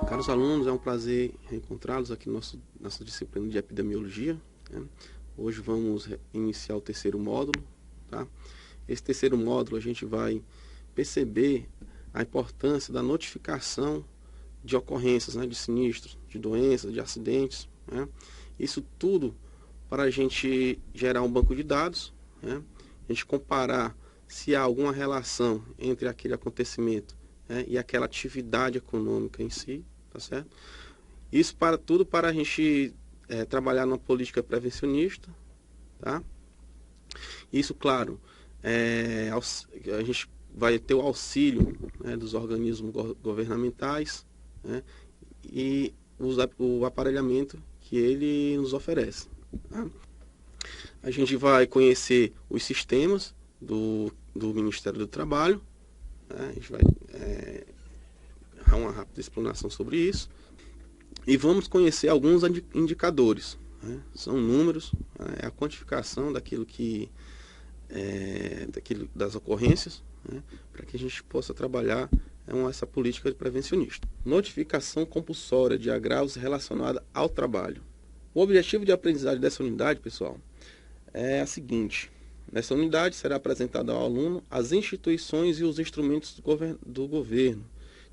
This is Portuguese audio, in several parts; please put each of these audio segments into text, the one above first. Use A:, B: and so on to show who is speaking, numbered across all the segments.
A: Caros alunos, é um prazer reencontrá-los aqui na nossa disciplina de epidemiologia, né? Hoje vamos iniciar o terceiro módulo, tá? Esse terceiro módulo a gente vai perceber a importância da notificação de ocorrências, né, de sinistros, de doenças, de acidentes, né? Isso tudo para a gente gerar um banco de dados, né? A gente comparar se há alguma relação entre aquele acontecimento, né, e aquela atividade econômica em si, tá certo? Isso para tudo para a gente trabalhar numa política prevencionista, tá? Isso, claro, a gente vai ter o auxílio, né, dos organismos governamentais, né, e o aparelhamento que ele nos oferece, tá? A gente vai conhecer os sistemas do Ministério do Trabalho, né? A gente vai dar uma rápida explanação sobre isso. E vamos conhecer alguns indicadores, né? São números, né? É a quantificação daquilo das ocorrências, né? Para que a gente possa trabalhar essa política prevencionista. Notificação compulsória de agravos relacionada ao trabalho. O objetivo de aprendizagem dessa unidade, pessoal, é a seguinte: nessa unidade será apresentado ao aluno as instituições e os instrumentos do governo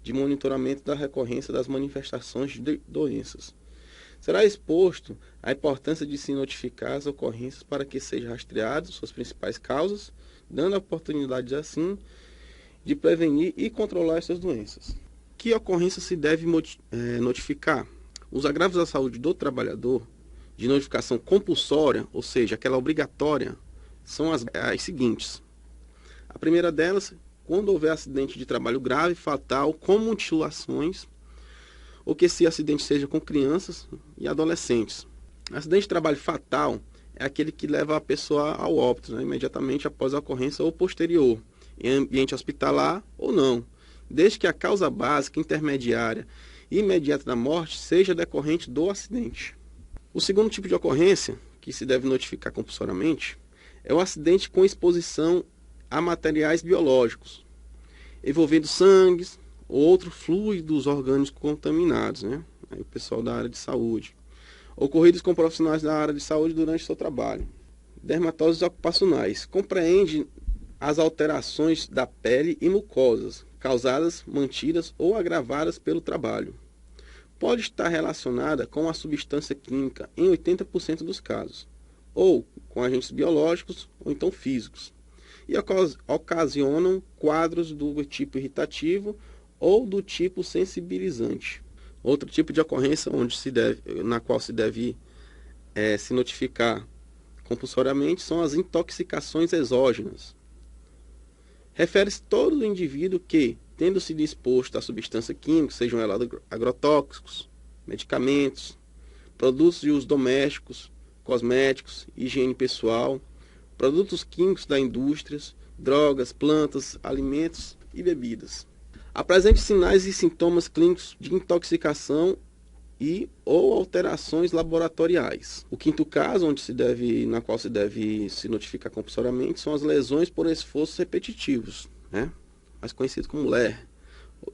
A: de monitoramento da recorrência das manifestações de doenças. Será exposto a importância de se notificar as ocorrências para que sejam rastreadas suas principais causas, dando a oportunidade, assim, de prevenir e controlar essas doenças. Que ocorrência se deve notificar? Os agravos à saúde do trabalhador, de notificação compulsória, ou seja, aquela obrigatória, são as seguintes. A primeira delas, quando houver acidente de trabalho grave, fatal, com mutilações, ou que esse acidente seja com crianças e adolescentes. Acidente de trabalho fatal é aquele que leva a pessoa ao óbito, né, imediatamente após a ocorrência ou posterior, em ambiente hospitalar ou não, desde que a causa básica, intermediária e imediata da morte seja decorrente do acidente. O segundo tipo de ocorrência, que se deve notificar compulsoriamente, é o acidente com exposição a materiais biológicos, envolvendo sangue ou outros fluidos orgânicos contaminados, né? Aí o pessoal da área de saúde. Ocorridos com profissionais da área de saúde durante seu trabalho. Dermatoses ocupacionais. Compreende as alterações da pele e mucosas, causadas, mantidas ou agravadas pelo trabalho. Pode estar relacionada com a substância química em 80% dos casos, ou com agentes biológicos ou então físicos, e ocasionam quadros do tipo irritativo ou do tipo sensibilizante. Outro tipo de ocorrência na qual se deve se notificar compulsoriamente são as intoxicações exógenas. Refere-se todo o indivíduo que, tendo sido exposto a substância química, sejam elas agrotóxicos, medicamentos, produtos de uso domésticos, cosméticos, higiene pessoal, produtos químicos da indústria, drogas, plantas, alimentos e bebidas. Apresente sinais e sintomas clínicos de intoxicação ou alterações laboratoriais. O quinto caso, na qual se deve se notificar compulsoriamente, são as lesões por esforços repetitivos, né? Mais conhecido como LER,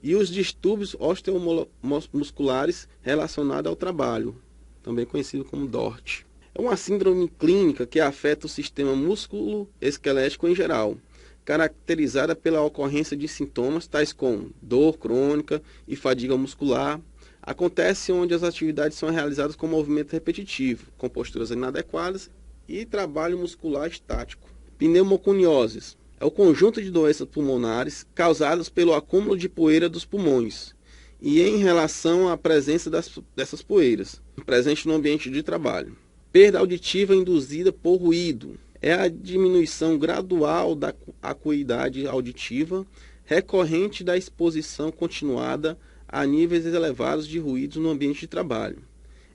A: e os distúrbios osteomusculares relacionados ao trabalho, também conhecido como DORT. É uma síndrome clínica que afeta o sistema músculo-esquelético em geral, caracterizada pela ocorrência de sintomas tais como dor crônica e fadiga muscular. Acontece onde as atividades são realizadas com movimento repetitivo, com posturas inadequadas e trabalho muscular estático. Pneumoconioses é o conjunto de doenças pulmonares causadas pelo acúmulo de poeira dos pulmões e em relação à presença dessas poeiras, presente no ambiente de trabalho. Perda auditiva induzida por ruído é a diminuição gradual da acuidade auditiva recorrente da exposição continuada a níveis elevados de ruídos no ambiente de trabalho.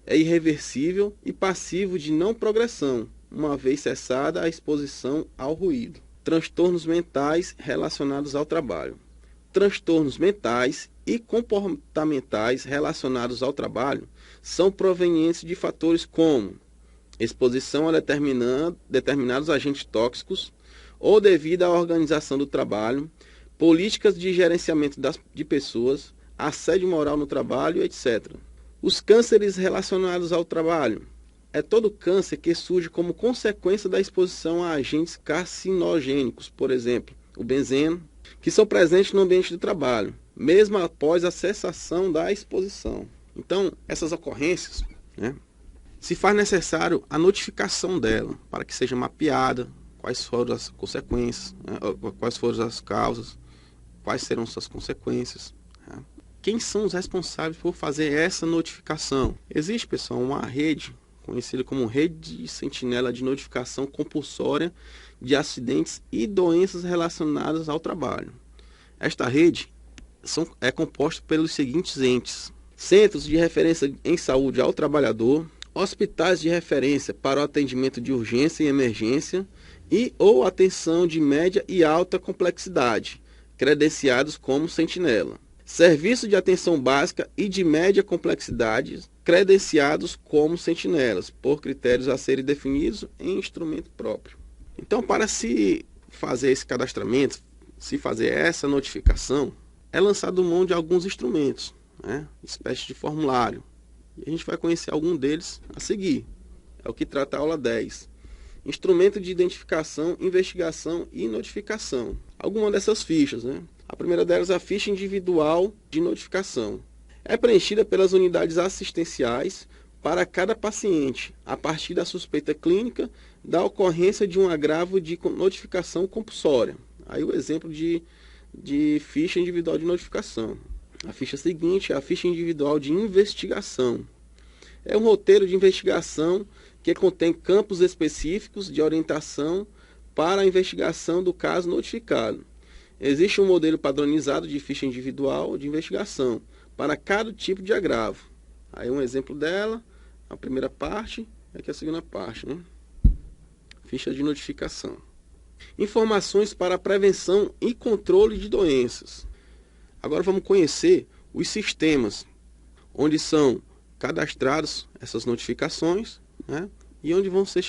A: É irreversível e passivo de não progressão, uma vez cessada a exposição ao ruído. Transtornos mentais relacionados ao trabalho. Transtornos mentais e comportamentais relacionados ao trabalho são provenientes de fatores como exposição a determinados agentes tóxicos ou devido à organização do trabalho, políticas de gerenciamento de pessoas, assédio moral no trabalho, etc. Os cânceres relacionados ao trabalho. É todo câncer que surge como consequência da exposição a agentes carcinogênicos, por exemplo, o benzeno, que são presentes no ambiente do trabalho, mesmo após a cessação da exposição. Então, essas ocorrências, se faz necessário a notificação dela, para que seja mapeada quais foram as consequências, quais foram as causas, quais serão suas consequências. Quem são os responsáveis por fazer essa notificação? Existe, pessoal, uma rede conhecida como Rede de Sentinela de Notificação Compulsória de Acidentes e Doenças Relacionadas ao Trabalho. Esta rede é composta pelos seguintes entes: Centros de Referência em Saúde ao Trabalhador, hospitais de referência para o atendimento de urgência e emergência e ou atenção de média e alta complexidade, credenciados como sentinela. Serviço de atenção básica e de média complexidade, credenciados como sentinelas, por critérios a serem definidos em instrumento próprio. Então, para se fazer esse cadastramento, se fazer essa notificação, é lançado mão de alguns instrumentos, espécie de formulário. E a gente vai conhecer algum deles a seguir. É o que trata a aula 10. Instrumento de identificação, investigação e notificação. Alguma dessas fichas, A primeira delas é a ficha individual de notificação. É preenchida pelas unidades assistenciais para cada paciente, a partir da suspeita clínica da ocorrência de um agravo de notificação compulsória. Aí o exemplo de ficha individual de notificação. A ficha seguinte é a ficha individual de investigação. É um roteiro de investigação que contém campos específicos de orientação para a investigação do caso notificado. Existe um modelo padronizado de ficha individual de investigação para cada tipo de agravo. Aí um exemplo dela, a primeira parte, aqui a segunda parte, Ficha de notificação. Informações para a prevenção e controle de doenças. Agora vamos conhecer os sistemas onde são cadastrados essas notificações, e onde vão ser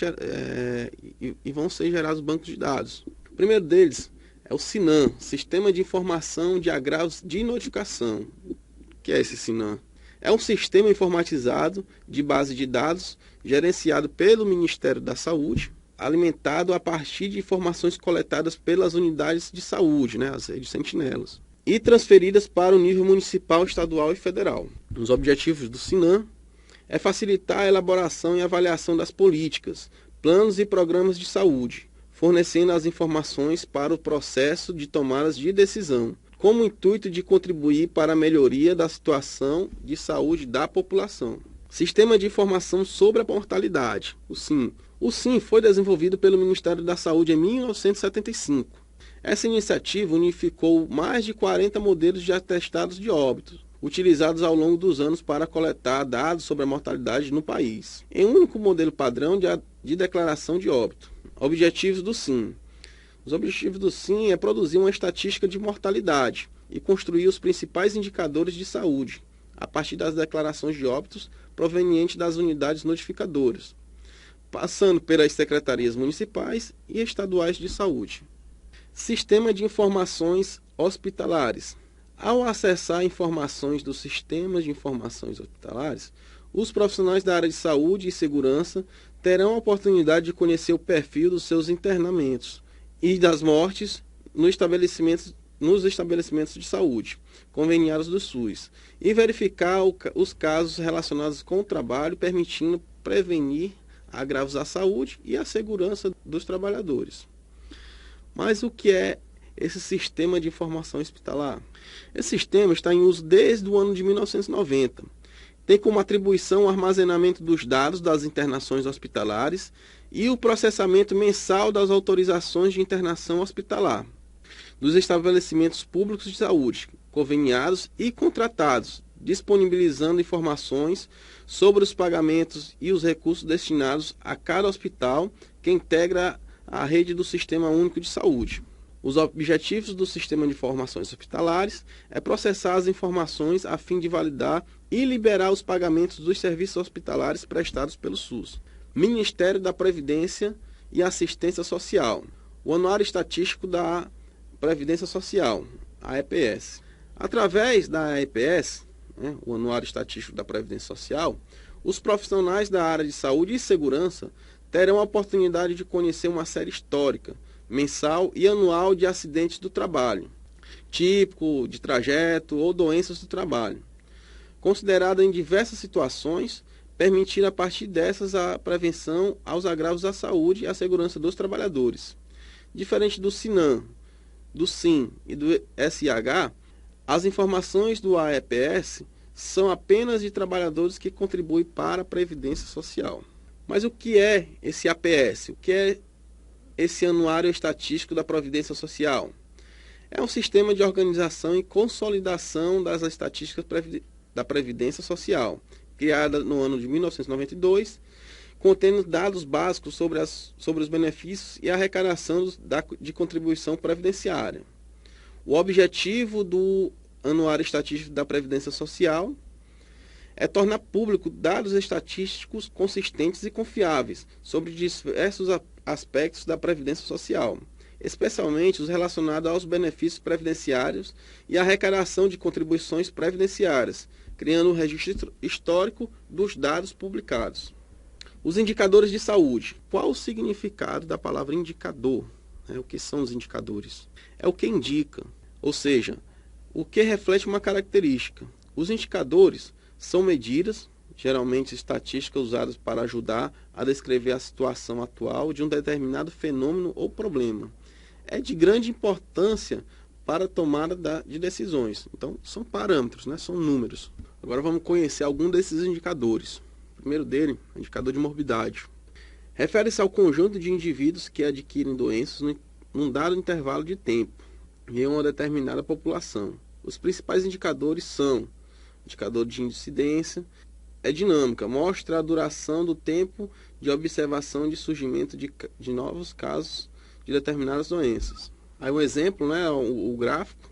A: gerados bancos de dados. O primeiro deles é o SINAM, Sistema de Informação de Agravos de Notificação. O que é esse SINAM? É um sistema informatizado de base de dados gerenciado pelo Ministério da Saúde, alimentado a partir de informações coletadas pelas unidades de saúde, as redes sentinelas, e transferidas para o nível municipal, estadual e federal. Os objetivos do SINAM é facilitar a elaboração e avaliação das políticas, planos e programas de saúde, fornecendo as informações para o processo de tomadas de decisão, com o intuito de contribuir para a melhoria da situação de saúde da população. Sistema de Informação sobre a Mortalidade, o SIM. O SIM foi desenvolvido pelo Ministério da Saúde em 1975. Essa iniciativa unificou mais de 40 modelos de atestados de óbito, utilizados ao longo dos anos para coletar dados sobre a mortalidade no país, em um único modelo padrão de declaração de óbito. Objetivos do SIM. Os objetivos do SIM é produzir uma estatística de mortalidade e construir os principais indicadores de saúde, a partir das declarações de óbitos provenientes das unidades notificadoras, passando pelas secretarias municipais e estaduais de saúde. Sistema de Informações Hospitalares. Ao acessar informações dos sistemas de informações hospitalares, os profissionais da área de saúde e segurança terão a oportunidade de conhecer o perfil dos seus internamentos e das mortes nos estabelecimentos de saúde conveniados do SUS e verificar os casos relacionados com o trabalho, permitindo prevenir agravos à saúde e à segurança dos trabalhadores. Mas o que é esse sistema de informação hospitalar? Esse sistema está em uso desde o ano de 1990. Tem como atribuição o armazenamento dos dados das internações hospitalares e o processamento mensal das autorizações de internação hospitalar dos estabelecimentos públicos de saúde, conveniados e contratados, disponibilizando informações sobre os pagamentos e os recursos destinados a cada hospital que integra a rede do Sistema Único de Saúde. Os objetivos do Sistema de Informações Hospitalares é processar as informações a fim de validar e liberar os pagamentos dos serviços hospitalares prestados pelo SUS. Ministério da Previdência e Assistência Social. O Anuário Estatístico da Previdência Social, a EPS. Através da EPS, o Anuário Estatístico da Previdência Social, os profissionais da área de saúde e segurança terão a oportunidade de conhecer uma série histórica, mensal e anual de acidentes do trabalho, típico de trajeto ou doenças do trabalho, considerada em diversas situações, permitindo a partir dessas a prevenção aos agravos à saúde e à segurança dos trabalhadores. Diferente do SINAM, do SIM e do SIH, as informações do AEPS são apenas de trabalhadores que contribuem para a Previdência Social. Mas o que é esse APS? O que é esse Anuário Estatístico da Previdência Social? É um sistema de organização e consolidação das estatísticas da Previdência Social, criada no ano de 1992, contendo dados básicos sobre os benefícios e arrecadação de contribuição previdenciária. O objetivo do Anuário Estatístico da Previdência Social é tornar público dados estatísticos consistentes e confiáveis sobre diversos aspectos da Previdência Social, especialmente os relacionados aos benefícios previdenciários e à arrecadação de contribuições previdenciárias, criando um registro histórico dos dados publicados. Os indicadores de saúde. Qual o significado da palavra indicador? O que são os indicadores? É o que indica, ou seja, o que reflete uma característica. Os indicadores são medidas, geralmente estatísticas, usadas para ajudar a descrever a situação atual de um determinado fenômeno ou problema. É de grande importância para a tomada de decisões. Então, são parâmetros, são números. Agora vamos conhecer algum desses indicadores. O primeiro dele, indicador de morbidade. Refere-se ao conjunto de indivíduos que adquirem doenças num dado intervalo de tempo em uma determinada população. Os principais indicadores são indicador de incidência, é dinâmica, mostra a duração do tempo de observação de surgimento de novos casos de determinadas doenças. Aí um exemplo, o gráfico,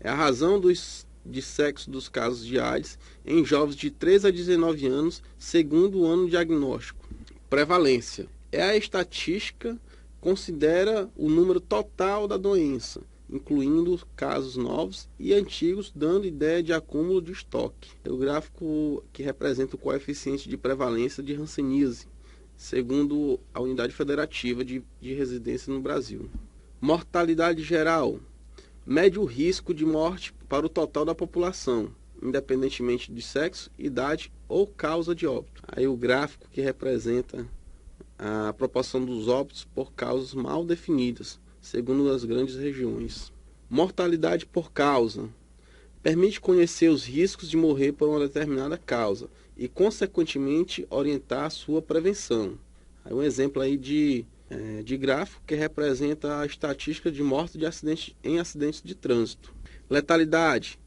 A: é a razão de sexo dos casos de AIDS em jovens de 13 a 19 anos, segundo o ano diagnóstico. Prevalência é a estatística, considera o número total da doença, incluindo casos novos e antigos, dando ideia de acúmulo de estoque. É o gráfico que representa o coeficiente de prevalência de hanseníase, segundo a Unidade Federativa de Residência no Brasil. Mortalidade geral. Mede o risco de morte para o total da população, independentemente de sexo, idade ou causa de óbito. Aí o gráfico que representa a proporção dos óbitos por causas mal definidas, segundo as grandes regiões. Mortalidade por causa. Permite conhecer os riscos de morrer por uma determinada causa e, consequentemente, orientar a sua prevenção. Aí um exemplo aí de gráfico que representa a estatística de morte em acidentes de trânsito. Letalidade.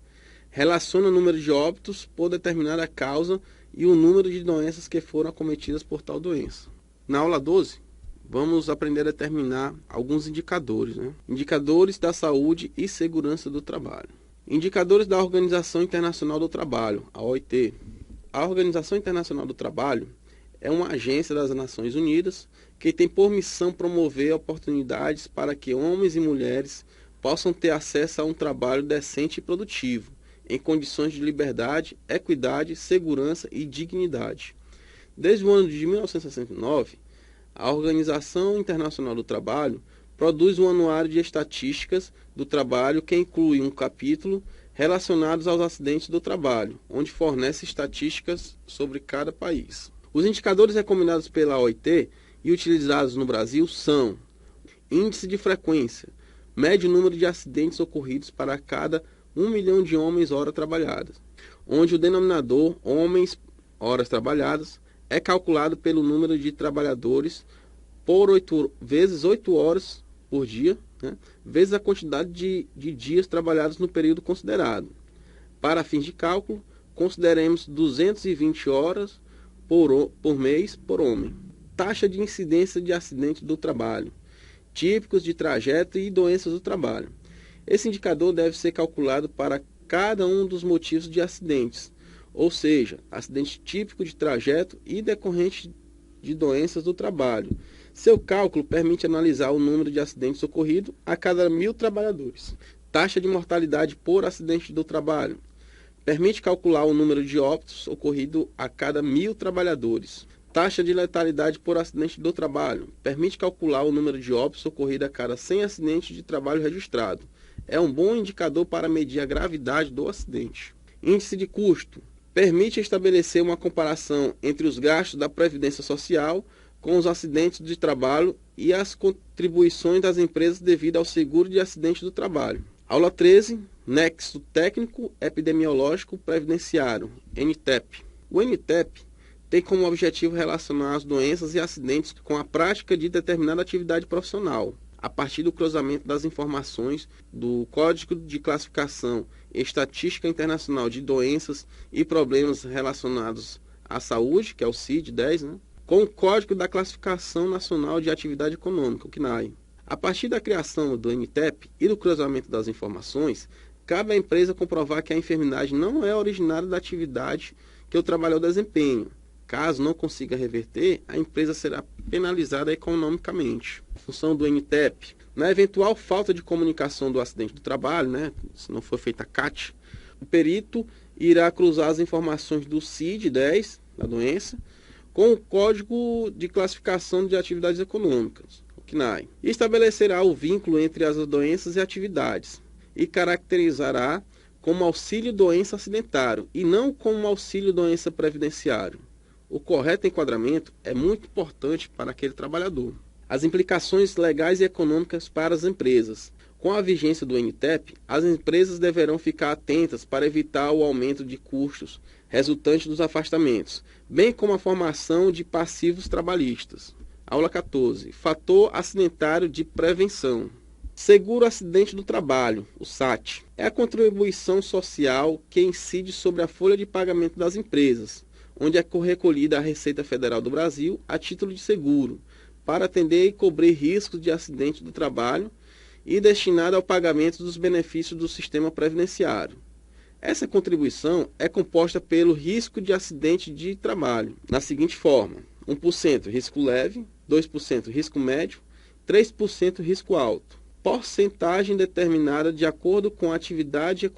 A: Relaciona o número de óbitos por determinada causa e o número de doenças que foram acometidas por tal doença. Na aula 12, vamos aprender a determinar alguns indicadores. Indicadores da saúde e segurança do trabalho. Indicadores da Organização Internacional do Trabalho, a OIT. A Organização Internacional do Trabalho é uma agência das Nações Unidas que tem por missão promover oportunidades para que homens e mulheres possam ter acesso a um trabalho decente e produtivo, em condições de liberdade, equidade, segurança e dignidade. Desde o ano de 1969, a Organização Internacional do Trabalho produz um anuário de estatísticas do trabalho que inclui um capítulo relacionado aos acidentes do trabalho, onde fornece estatísticas sobre cada país. Os indicadores recomendados pela OIT e utilizados no Brasil são: índice de frequência, mede o número de acidentes ocorridos para cada 1 milhão de homens horas trabalhadas, onde o denominador homens horas trabalhadas é calculado pelo número de trabalhadores por 8 vezes 8 horas por dia, vezes a quantidade de dias trabalhados no período considerado. Para fins de cálculo, consideremos 220 horas por mês por homem. Taxa de incidência de acidentes do trabalho, típicos de trajeto e doenças do trabalho. Esse indicador deve ser calculado para cada um dos motivos de acidentes, ou seja, acidente típico de trajeto e decorrente de doenças do trabalho. Seu cálculo permite analisar o número de acidentes ocorridos a cada 1.000 trabalhadores. Taxa de mortalidade por acidente do trabalho. Permite calcular o número de óbitos ocorrido a cada 1.000 trabalhadores. Taxa de letalidade por acidente do trabalho. Permite calcular o número de óbitos ocorrido a cada 100 acidentes de trabalho registrado. É um bom indicador para medir a gravidade do acidente. Índice de custo. Permite estabelecer uma comparação entre os gastos da Previdência Social com os acidentes de trabalho e as contribuições das empresas devido ao seguro de acidente do trabalho. Aula 13. Nexo Técnico Epidemiológico Previdenciário, NTEP. O NTEP tem como objetivo relacionar as doenças e acidentes com a prática de determinada atividade profissional, a partir do cruzamento das informações do Código de Classificação e Estatística Internacional de Doenças e Problemas Relacionados à Saúde, que é o CID-10, com o Código da Classificação Nacional de Atividade Econômica, o CNAE. A partir da criação do NTEP e do cruzamento das informações, cabe à empresa comprovar que a enfermidade não é originária da atividade que o trabalhador desempenha. Caso não consiga reverter, a empresa será penalizada economicamente. A função do NTEP: na eventual falta de comunicação do acidente do trabalho, se não for feita a CAT, o perito irá cruzar as informações do CID-10, da doença, com o Código de Classificação de Atividades Econômicas, o CNAE, e estabelecerá o vínculo entre as doenças e atividades, e caracterizará como auxílio-doença acidentário e não como auxílio-doença previdenciário. O correto enquadramento é muito importante para aquele trabalhador. As implicações legais e econômicas para as empresas. Com a vigência do NTEP, as empresas deverão ficar atentas para evitar o aumento de custos resultante dos afastamentos, bem como a formação de passivos trabalhistas. Aula 14. Fator acidentário de prevenção. Seguro Acidente do Trabalho, o SAT, é a contribuição social que incide sobre a folha de pagamento das empresas, onde é recolhida a Receita Federal do Brasil a título de seguro, para atender e cobrir riscos de acidente do trabalho e destinada ao pagamento dos benefícios do sistema previdenciário. Essa contribuição é composta pelo risco de acidente de trabalho, na seguinte forma: 1% risco leve, 2% risco médio, 3% risco alto. Porcentagem determinada de acordo com a atividade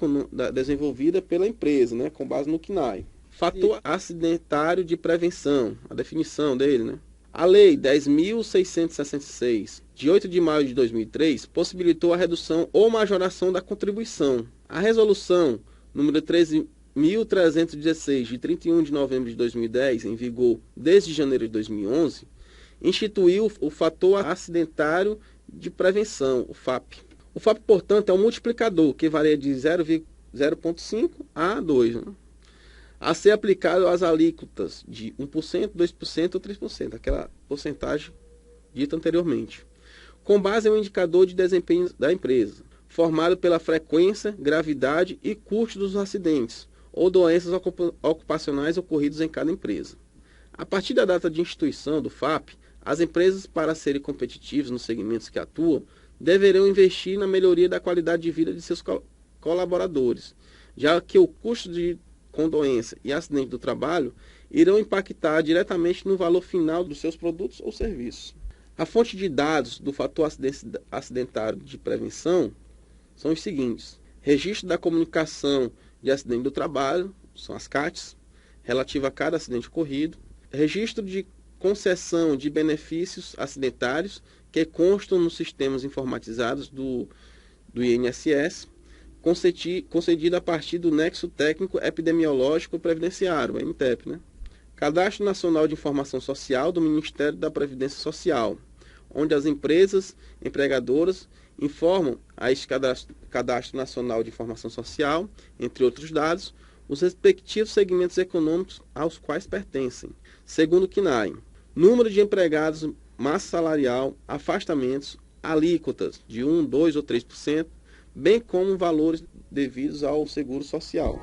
A: desenvolvida pela empresa, com base no CNAE. Fator acidentário de prevenção, a definição dele, A Lei 10.666, de 8 de maio de 2003, possibilitou a redução ou majoração da contribuição. A Resolução número 13.316, de 31 de novembro de 2010, em vigor desde janeiro de 2011, instituiu o fator acidentário de prevenção, o FAP. O FAP, portanto, é um multiplicador que varia de 0,5 a 2, a ser aplicado às alíquotas de 1%, 2% ou 3%, aquela porcentagem dita anteriormente, com base em um indicador de desempenho da empresa, formado pela frequência, gravidade e custo dos acidentes ou doenças ocupacionais ocorridos em cada empresa. A partir da data de instituição do FAP, as empresas, para serem competitivas nos segmentos que atuam, deverão investir na melhoria da qualidade de vida de seus colaboradores, já que o custo com doença e acidente do trabalho irão impactar diretamente no valor final dos seus produtos ou serviços. A fonte de dados do fator acidentário de prevenção são os seguintes: registro da comunicação de acidente do trabalho, são as CATs, relativa a cada acidente ocorrido, registro de concessão de benefícios acidentários que constam nos sistemas informatizados do INSS, concedida a partir do Nexo Técnico Epidemiológico Previdenciário, NTEP, Cadastro Nacional de Informação Social do Ministério da Previdência Social, onde as empresas empregadoras informam a este Cadastro Nacional de Informação Social, entre outros dados, os respectivos segmentos econômicos aos quais pertencem, segundo o CNAE, número de empregados, massa salarial, afastamentos, alíquotas de 1%, 2% ou 3%, bem como valores devidos ao seguro social.